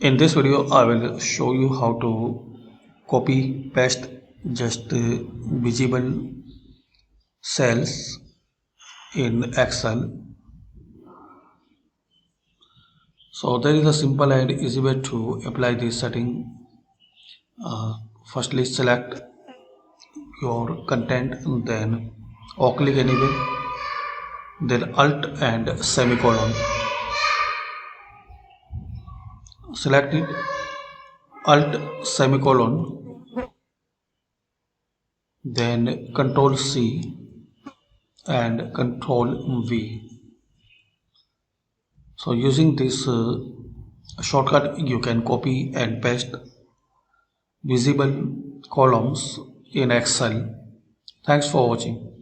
In this video, I will show you how to copy paste just visible cells in Excel. So there is a simple and easy way to apply this setting. Firstly, select your content, then or click anywhere, then Alt and semicolon. Select it, Alt semicolon, then Control C and Control V. So using this shortcut, you can copy and paste visible columns in Excel. Thanks for watching.